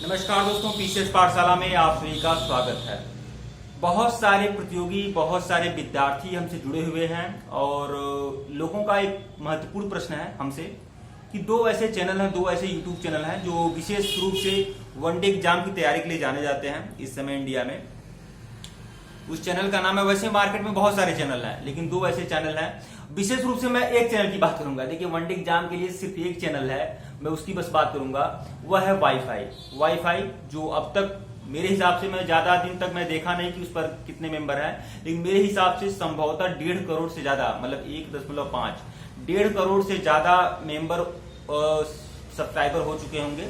नमस्कार दोस्तों, पीसीएस पाठशाला में आप सभी का स्वागत है। बहुत सारे प्रतियोगी, बहुत सारे विद्यार्थी हमसे जुड़े हुए हैं और लोगों का एक महत्वपूर्ण प्रश्न है हमसे कि दो ऐसे चैनल हैं, दो ऐसे यूट्यूब चैनल हैं जो विशेष रूप से वनडे एग्जाम की तैयारी के लिए जाने जाते हैं इस समय इंडिया में। उस चैनल का नाम है, वैसे मार्केट में बहुत सारे चैनल हैं लेकिन दो ऐसे चैनल हैं। विशेष रूप से मैं एक चैनल की बात करूंगा। देखिए, वनडे एग्जाम के लिए सिर्फ एक चैनल है, मैं उसकी बस बात करूंगा। वह है वाईफाई, जो अब तक मेरे हिसाब से, मैं ज्यादा दिन तक मैं देखा नहीं कि उस पर कितने मेंबर हैं, लेकिन मेरे हिसाब से संभवतः 1.5 करोड़ से ज्यादा, मतलब 1.5 1.5 करोड़ से ज्यादा मेंबर सब्सक्राइबर हो चुके होंगे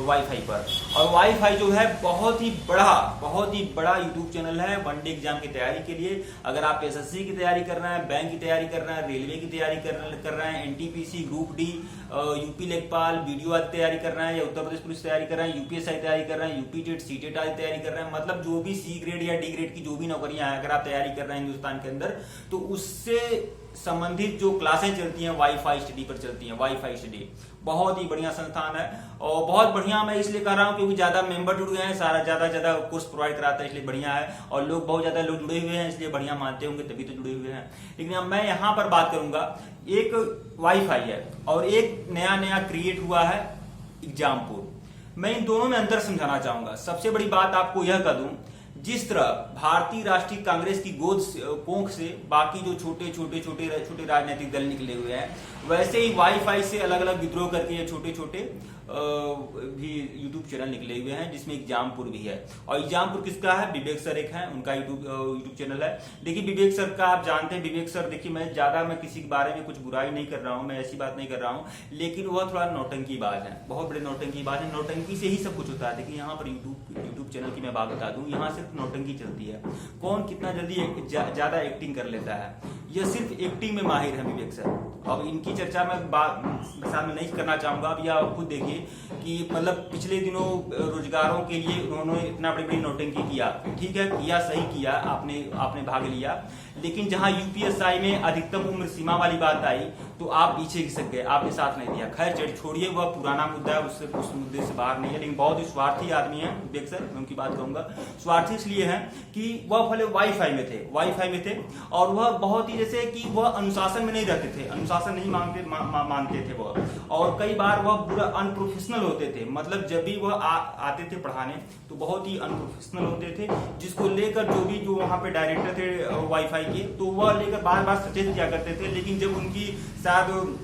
वाईफाई पर। और वाईफाई जो है बहुत ही बड़ा यूट्यूब चैनल है वनडे एग्जाम की तैयारी के लिए। अगर आप एसएससी की तैयारी कर रहे हैं, बैंक की तैयारी कर रहे हैं, रेलवे की तैयारी कर रहे हैं, एनटीपीसी, ग्रुप डी, यूपी लेखपाल, बीडीओ आदि तैयारी कर रहे हैं, या उत्तर प्रदेश पुलिस तैयारी कर रहे हैं, यूपीएससी तैयारी कर रहे हैं, यूपी टेट, सीटेट आदि तैयारी कर रहे हैं, मतलब जो भी सी ग्रेड या डी ग्रेड की जो भी नौकरियां हैं, अगर आप तैयारी कर रहे हैं हिंदुस्तान के अंदर, तो उससे संबंधित जो क्लासें चलती हैं वाईफाई स्टडी पर चलती हैं। वाईफाई स्टडी बहुत ही बढ़िया संस्थान है और बहुत बढ़िया मैं इसलिए कर रहा हूं क्योंकि ज्यादा मेंबर जुड़ गए हैं, सारा ज्यादा कोर्स प्रोवाइड कराता है, इसलिए बढ़िया है। और लोग बहुत ज्यादा लोग जुड़े हुए हैं, इसलिए बढ़िया मानते होंगे तभी तो जुड़े हुए हैं। लेकिन अब मैं यहाँ पर बात करूंगा, एक वाईफाई है और एक नया क्रिएट हुआ है एग्जामपुर। मैं इन दोनों में अंतर समझाना चाहूंगा। सबसे बड़ी बात आपको यह कर दूं, जिस तरह भारतीय राष्ट्रीय कांग्रेस की कोख से बाकी जो छोटे राजनीतिक दल निकले हुए हैं, वैसे ही वाईफाई से अलग अलग विद्रोह करके ये छोटे भी यूट्यूब चैनल निकले हुए हैं, जिसमें एग्जामपुर भी है। और एग्जामपुर किसका है? विवेक सर एक है, उनका यूट्यूब चैनल है। देखिए, विवेक सर का आप जानते हैं, विवेक सर देखिए, मैं किसी के बारे में कुछ बुराई नहीं कर रहा हूं, मैं ऐसी बात नहीं कर रहा हूं, लेकिन वह थोड़ा नौटंकीबाज है, बहुत बड़े नौटंकीबाज है। नौटंकी से ही सब कुछ होता है। देखिए, यहाँ पर यूट्यूब चैनल की मैं बात बता दूं, यहाँ सिर्फ नौटंकी चलती है। कौन कितना जल्दी ज्यादा एक्टिंग कर लेता है, यह सिर्फ एक्टिंग में माहिर है विवेक सर। अब इनकी चर्चा मैं साथ में नहीं करना चाहूंगा। अब यह आप खुद देखिए कि मतलब पिछले दिनों रोजगारों के लिए उन्होंने इतना बड़ी नौटंकी किया। ठीक है, किया, सही किया, आपने भाग लिया, लेकिन जहां यूपीएससी में अधिकतम उम्र सीमा वाली बात आई तो आप पीछे खिसक गए, आपने साथ नहीं दिया। खैर छोड़िए, वह पुराना मुद्दा है, उस मुद्दे से बाहर नहीं है, लेकिन बहुत ही स्वार्थी आदमी है विवेक सर, मैं उनकी बात कहूंगा। स्वार्थी इसलिए है कि वह भले वाईफाई में थे और वह बहुत ही, जैसे कि वह अनुशासन में नहीं रहते थे, अनुशासन नहीं मानते थे वह, और कई बार वह पूरा अनप्रोफेशनल होते थे। मतलब जब भी वह आते थे पढ़ाने तो बहुत ही अनप्रोफेशनल होते थे, जिसको लेकर जो वहां पे डायरेक्टर थे वाईफाई के, तो वह लेकर बार सचेत किया करते थे। लेकिन जब उनकी शायद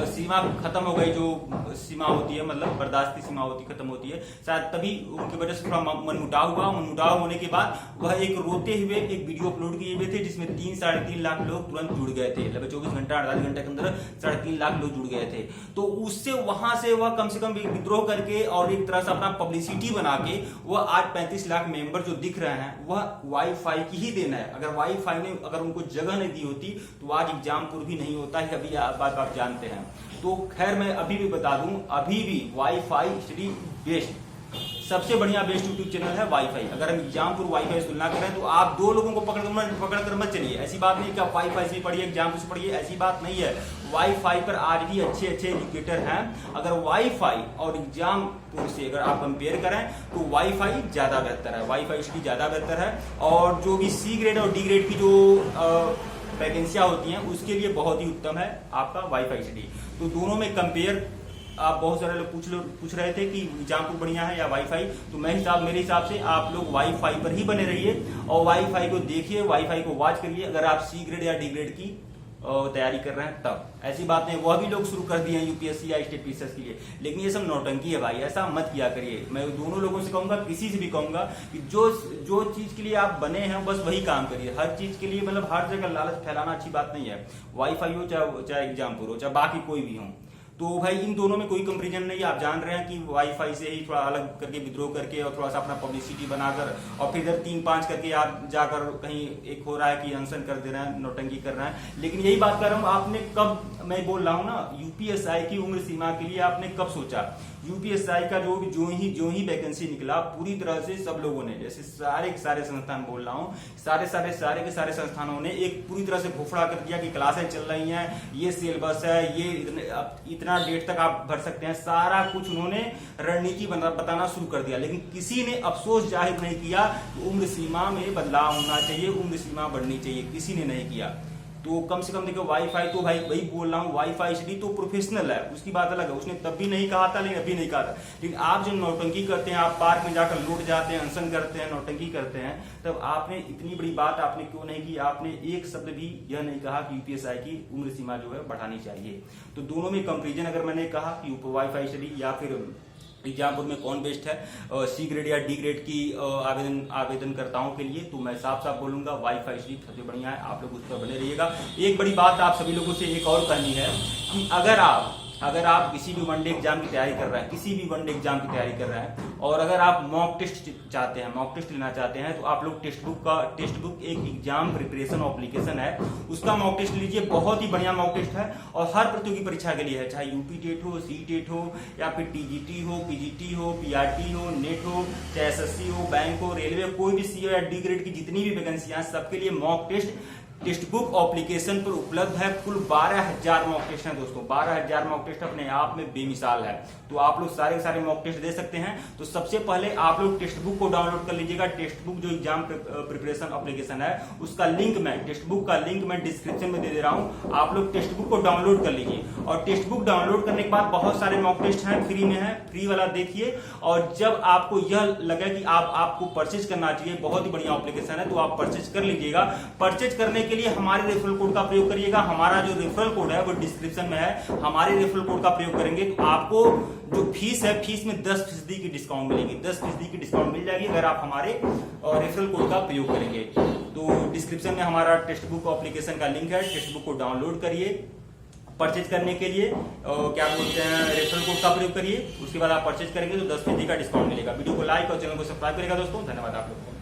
सीमा खत्म हो गई, जो सीमा होती है, मतलब बर्दाश्त की सीमा खत्म होती है, शायद तभी उनकी वजह से थोड़ा मनमुटाव हुआ। मनमुटाव होने के बाद वह एक रोते हुए एक वीडियो अपलोड किए हुए थे, जिसमें 3-3.5 लाख लोग तुरंत जुड़ गए थे। लगभग 24 घंटा 48 घंटे के अंदर 3.5 लाख लोग जुड़ गए थे। तो उससे वहां से वह कम से कम विद्रोह करके और एक तरह से अपना पब्लिसिटी बना के वह आज 35 लाख मेंबर जो दिख रहे हैं, वह वाईफाई की ही देन है। अगर वाईफाई ने अगर उनको जगह नहीं दी होती तो आज एग्जामपुर भी नहीं होता है। अभी बात आप जानते हैं। तो खैर, मैं अभी भी बता दूं, अभी भी वाईफाई स्टडी बेस्ट, सबसे बढ़िया बेस्ट यूट्यूब चैनल है वाईफाई। अगर हम एग्जामपुर वाईफाई से तुलना करें तो आप दो लोगों को पकड़कर मत चलिए। ऐसी बात नहीं कि आप वाईफाई से पढ़िए, एग्जामपुर से पढ़िए, ऐसी बात नहीं है। वाईफाई पर आज भी अच्छे एजुकेटर हैं। अगर वाईफाई और एग्जामपुर से अगर आप कंपेयर करें तो वाईफाई ज्यादा बेहतर है, वाईफाई स्टडी ज्यादा बेहतर है। और जो भी सी ग्रेड और डी ग्रेड की जो वैकेंसियां होती हैं, उसके लिए बहुत ही उत्तम है आपका वाईफाई स्टडी। तो दोनों में कंपेयर, आप बहुत सारे लोग पूछ रहे थे कि एग्जामपुर बढ़िया है या वाईफाई, तो मेरे हिसाब से आप लोग वाईफाई पर ही बने रहिए और वाईफाई को देखिए, वाईफाई को वॉच करिए। अगर आप सी ग्रेड या डी ग्रेड की तैयारी कर रहे हैं तब, ऐसी बात नहीं। वह भी लोग शुरू कर दिए हैं यूपीएससी या स्टेट पीसीएस के लिए, लेकिन ये सब नौटंकी है भाई, ऐसा मत किया करिए। मैं दोनों लोगों से कहूंगा, किसी से भी कहूंगा कि जो चीज के लिए आप बने हैं बस वही काम करिए। हर चीज के लिए, मतलब हर जगह लालच फैलाना अच्छी बात नहीं है। वाईफाई हो चाहे एग्जामपुर हो, चाहे बाकी कोई भी हो, तो भाई इन दोनों में कोई कंपैरिजन नहीं है। आप जान रहे हैं कि वाईफाई से ही थोड़ा अलग करके विद्रोह करके और थोड़ा सा अपना पब्लिसिटी बनाकर और फिर इधर 3-5 करके आप जाकर कहीं एक हो रहा है कि अनशन कर दे रहे हैं, नौटंकी कर रहे हैं। लेकिन यही बात कर रहा हूं, आपने कब, मैं बोल रहा हूं ना, यूपीएससी की उम्र सीमा के लिए आपने कब सोचा? यूपीएसआई का जो ही वैकेंसी निकला, पूरी तरह से सब लोगों ने, जैसे सारे के सारे संस्थान बोल रहा हूँ, सारे के सारे संस्थानों ने एक पूरी तरह से घोषणा कर दिया कि क्लासें चल रही हैं, ये सिलेबस है, ये इतना डेट तक आप भर सकते हैं, सारा कुछ उन्होंने रणनीति बताना शुरू कर दिया। लेकिन किसी ने अफसोस जाहिर नहीं किया कि उम्र सीमा में बदलाव होना चाहिए, उम्र सीमा बढ़नी चाहिए, किसी ने नहीं किया। तो कम से कम देखो, वाईफाई तो भाई वही बोल रहा हूँ, वाईफाई स्टडी तो प्रोफेशनल है, उसकी बात अलग है, उसने तब भी नहीं कहा था, लेकिन अभी नहीं कहा था। लेकिन आप जो नौटंकी करते हैं, आप पार्क में जाकर लूट जाते हैं, अनशन करते हैं, नौटंकी करते हैं, तब आपने इतनी बड़ी बात आपने क्यों नहीं की? आपने एक शब्द भी यह नहीं कहा कि यूपीएसआई की उम्र सीमा जो है बढ़ानी चाहिए। तो दोनों में कंपेरिजन अगर मैंने कहा कि वाईफाई स्टडी या फिर एग्जाम में कौन बेस्ट है सी ग्रेड या डी ग्रेड की आवेदनकर्ताओं के लिए, तो मैं साफ साफ बोलूंगा वाईफाई स्टडी सबसे बढ़िया है। आप लोग उस पर बने रहिएगा। एक बड़ी बात आप सभी लोगों से एक और कहनी है कि अगर आप किसी भी वनडे एग्जाम की तैयारी कर रहे हैं, किसी भी वनडे एग्जाम की तैयारी कर रहे हैं, और अगर आप मॉक टेस्ट चाहते हैं, मॉक टेस्ट लेना चाहते हैं, तो आप लोग टेक्स्ट बुक एक एग्जाम प्रिपरेशन एप्लीकेशन है, उसका मॉक टेस्ट लीजिए। बहुत ही बढ़िया मॉक टेस्ट है और हर प्रतियोगी परीक्षा के लिए है, चाहे यूपी टेट हो, सी टेट हो, या फिर टीजीटी हो, पीजीटी हो, पीआरटी हो, नेट हो, चाहे एसएससी हो, बैंक हो, रेलवे, कोई भी सी या डी ग्रेड की जितनी भी वैकेंसियां, सबके लिए मॉक टेस्ट बुक एप्लीकेशन पर उपलब्ध है। कुल 12,000 मॉक टेस्ट हैं दोस्तों, 12,000 मॉक टेस्ट अपने आप में बेमिसाल है। तो आप लोग सारे के सारे मॉक टेस्ट दे सकते हैं। तो सबसे पहले आप लोग टेक्स्ट बुक को डाउनलोड कर लीजिएगा। टेक्स्ट बुक जो एग्जाम प्रिपरेशन एप्लीकेशन है, उसका लिंक मैं, टेक्स्ट बुक का लिंक मैं डिस्क्रिप्शन में दे रहा हूं। आप लोग टेक्स्ट बुक को डाउनलोड कर लीजिए, और टेक्स्ट बुक डाउनलोड करने के बाद बहुत सारे मॉक टेस्ट हैं, फ्री में है, फ्री वाला देखिए। और जब आपको यह लगे कि आपको परचेज करना चाहिए, बहुत ही बढ़िया एप्लीकेशन है, तो आप परचेज कर लीजिएगा। परचेज करने के लिए हमारे रेफरल कोड का प्रयोग करिएगा। हमारा जो रेफरल कोड है वो डिस्क्रिप्शन में है। हमारे रेफरल कोड का प्रयोग करेंगे तो आपको जो फीस है, फीस में 10% की डिस्काउंट मिलेगी, 10% की डिस्काउंट मिल जाएगी अगर आप हमारे रेफरल कोड का प्रयोग करेंगे। तो डिस्क्रिप्शन में हमारा टेक्स्ट बुक एप्लीकेशन का लिंक है, टेक्स्ट बुक को डाउनलोड करिए। परचेज करने के लिए क्या बोलते हैं, रेफरल कोड का प्रयोग करिए। उसके बाद आप परचेज करेंगे तो 10% का डिस्काउंट मिलेगा। वीडियो को लाइक और चैनल को सब्सक्राइब करेगा दोस्तों। धन्यवाद आप लोगों को।